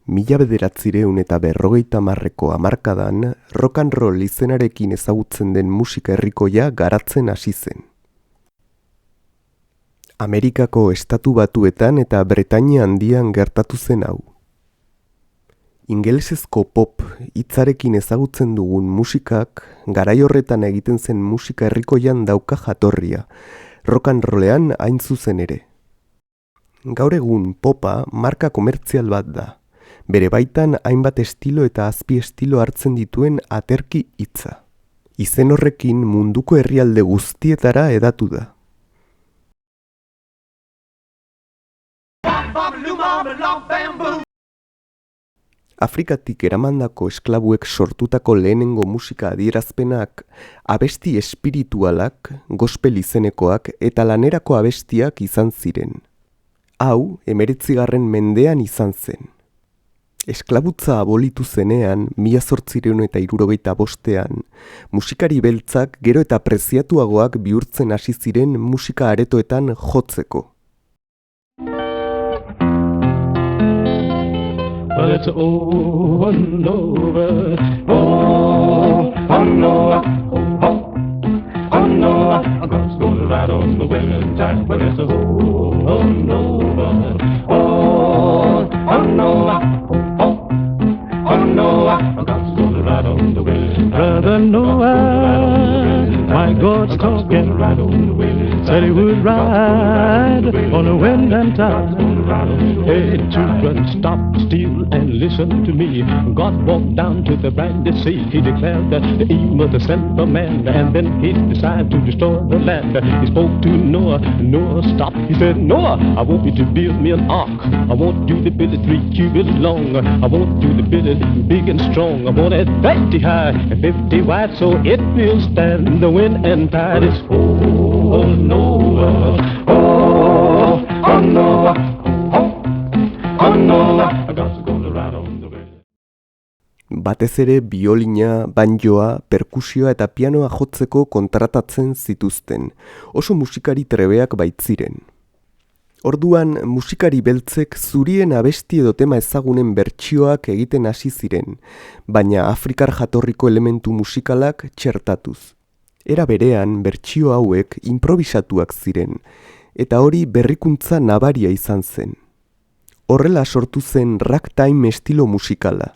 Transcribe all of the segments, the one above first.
Mila bederatziehun eta berrogeita hamarreko hamarkadan rock and roll izenarekin ezagutzen den musika herrikoia garatzen hasi zen. Amerikako Estatu Batuetan eta Bretainia Handian gertatu zen hau. Ingelesezko pop hitzarekin ezagutzen dugun musikak garai horretan egiten zen musika herrikoian dauka jatorria, rock and rollean hain zuzen ere. Gaur egun popa marka komertzial bat da. Bere baitan hainbat estilo eta azpiestilo hartzen dituen aterki hitza. Izen horrekin munduko herrialde guztietara hedatu da. Afrikatik eramandako esklabuek sortutako lehenengo musika adierazpenak, abesti espiritualak, gospel izenekoak eta lanerako abestiak izan ziren. Hau, 19. mendean izan zen. Esklabutza abolitu zenean, 1865ean, musikari beltzak gero eta preziatuagoak bihurtzen hasi ziren musika aretoetan jotzeko. But it's over and over. Oh, oh no, oh, oh no, I'm gonna ride on the winning tide. But it's over and over. Oh, oh no, oh no, I'm gonna ride on the winning tide. Brother Noah, my God's talking. Said he would ride on the wind and tide. Hey, children, stop still and listen to me. God walked down to the briny sea. He declared that the evil to send for man, and then he decided to destroy the land. He spoke to Noah. Noah stopped. He said, Noah, I want you to build me an ark. I want you to build it 3 cubits long. I want you to build it big and strong. I want it 50 high and 50 wide, so it will stand the wind and tide. It's oh Noah, oh Noah. Batez ere biolina, banjoa, perkusioa eta pianoa jotzeko kontratatzen zituzten, oso musikari trebeak baitziren. Orduan, musikari beltzek zurien abesti edo tema ezagunen bertsioak egiten hasi ziren, baina afrikar jatorriko elementu musikalak txertatuz. Era berean, bertsio hauek improvisatuak ziren, eta hori berrikuntza nabaria izan zen. Horrela sortu zen ragtime estilo musikala,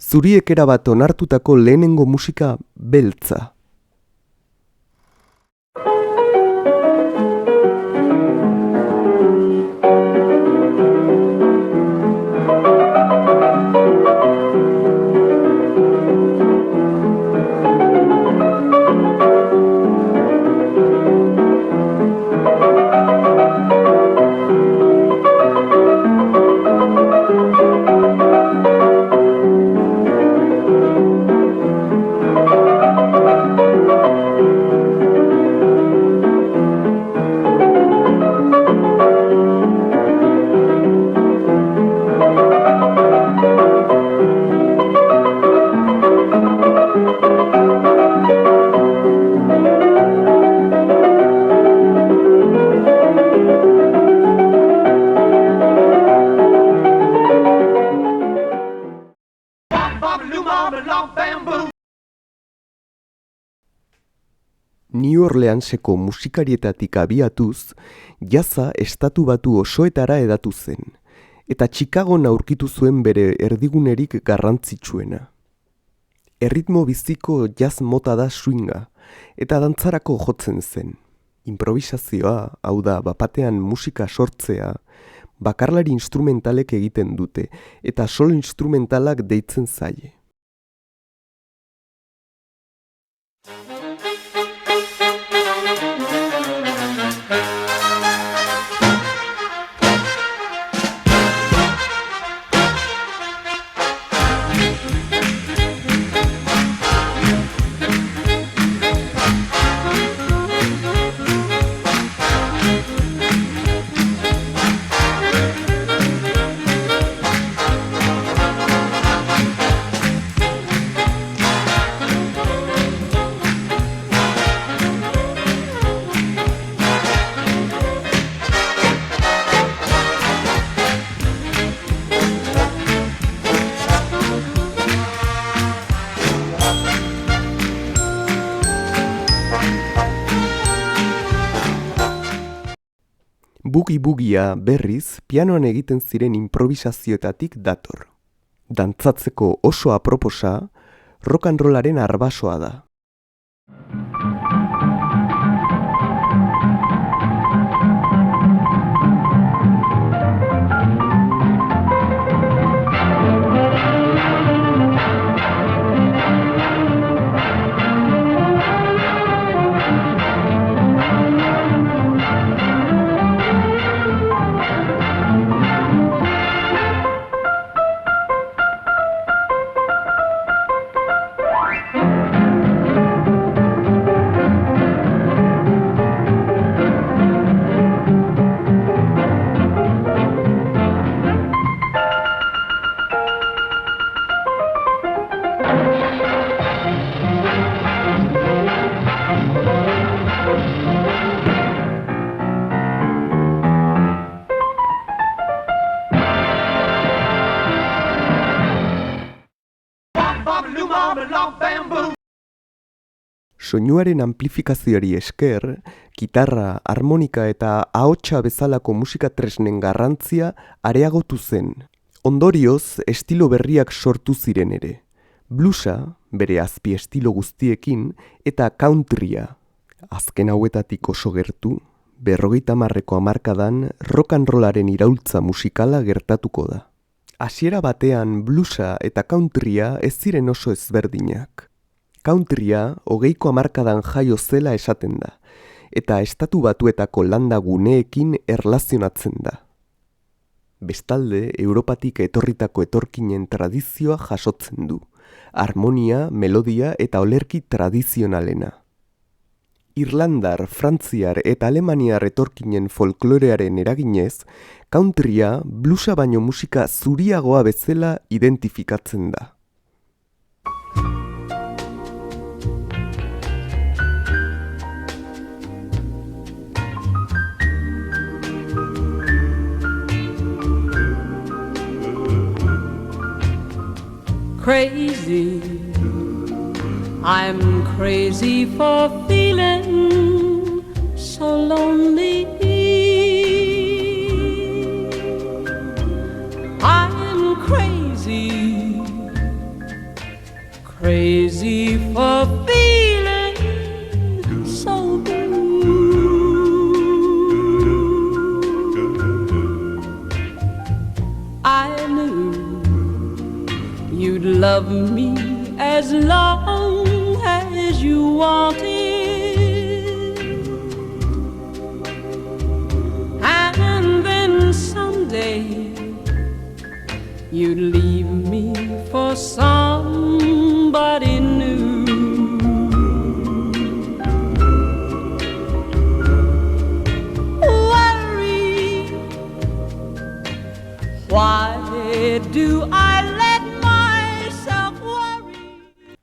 zuriek erabat onartutako lehenengo musika beltza. New Orleanseko musikarietatik abiatuz, jazza Estatu Batu osoetara hedatu zen, eta Chicagon aurkitu zuen bere erdigunerik garrantzitsuena. Erritmo biziko jazz mota da swinga, eta dantzarako jotzen zen. Improvisazioa, hau da, bapatean musika sortzea, bakarlari instrumentalek egiten dute, eta solo instrumentalak deitzen zaie. Bugi-bugia berriz pianoan egiten ziren improvisazioetatik dator. Dantzatzeko oso aproposa, rock and rollaren arbasoa da. Soinuaren amplifikazioari esker, gitarra, harmonika eta ahotsa bezalako musika tresnen garrantzia areagotu zen. Ondorioz, estilo berriak sortu ziren ere. Bluesa, bere azpi estilo guztiekin, eta countrya. Azken hauetatik oso gertu, 50ko hamarkadan rock and rollaren iraultza musikala gertatuko da. Hasiera batean bluesa eta countrya ez ziren oso ezberdinak. Countrya 20ko hamarkadan jaio zela esaten da, eta Estatu Batuetako landa guneekin erlazionatzen da. Bestalde, Europatik etorritako etorkinen tradizioa jasotzen du, harmonia, melodia eta olerki tradizionalena. Irlandar, frantziar eta alemaniar etorkinen folklorearen eraginez, countrya bluesa baino musika zuriagoa bezala identifikatzen da. Crazy, I'm crazy for feeling so lonely. I'm crazy, crazy for feeling so blue. I knew you'd love me as long as you wanted, and then someday you'd leave me for somebody new. Worry, why do I let myself worry?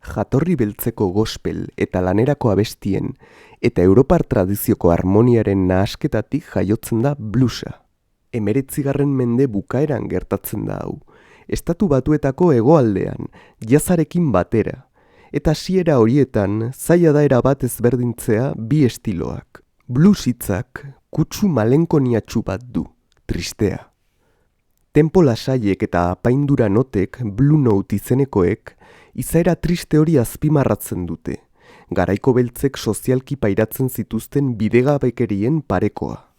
Jatorri beltzeko gospel eta lanerako abestien eta Europar tradizioko harmoniaren nahasketatik jaiotzen da bluesa. 19. mende bukaeran gertatzen da hau, Estatu Batuetako hegoaldean, jazzarekin batera, eta hasiera horietan zaila da erabat ezberdintzea bi estiloak. Blues hitzak kutsu malenkoniatsu bat du, tristea. Tempo lasaiek eta apaindura notek, Blue Note izenekoek, izaera triste hori azpimarratzen dute, garaiko beltzek sozialki pairatzen zituzten bidegabekerien parekoa.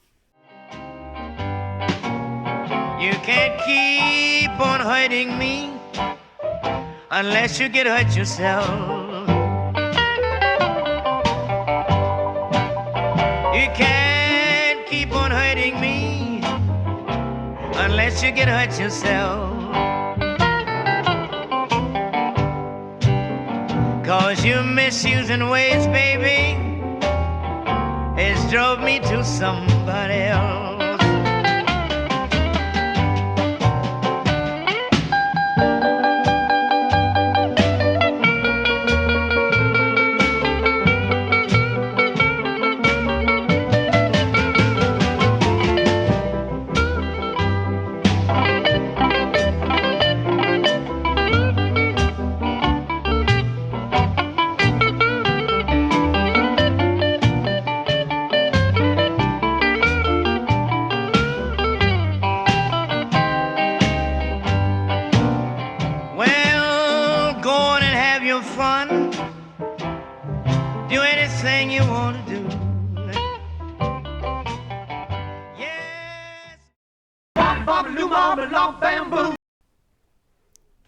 You can't keep on hurting me unless you get hurt yourself. You can't keep on hurting me unless you get hurt yourself. 'Cause your misusing ways, baby, has drove me to somebody else. anything you want to do. Yes.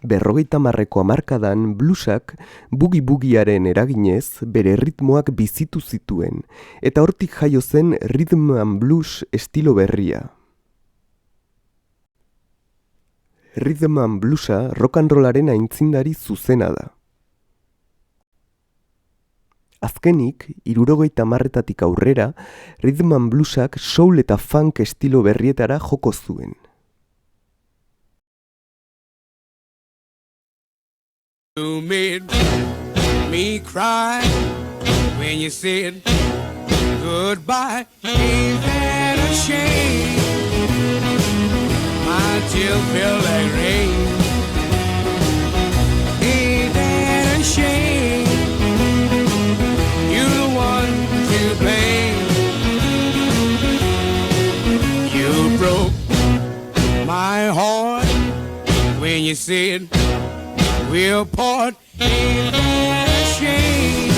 Berrogeita marreko hamarkadan bluesak bugi-bugiaren eraginez bere ritmoak bizitu zituen, eta hortik jaio zen rhythm and blues estilo berria. Rhythm and bluesa rock and rollaren aintzindari zuzena da. Azkenik, 70 aurrera, rhythm and bluesak soul eta funk estilo berrietara joko zuen. You made me cry when you said goodbye. Ain't that a shame? My tears feel like rain. Ain't that a shame? You're the one to blame. You broke my heart when you said we'll part. Ain't that a shame?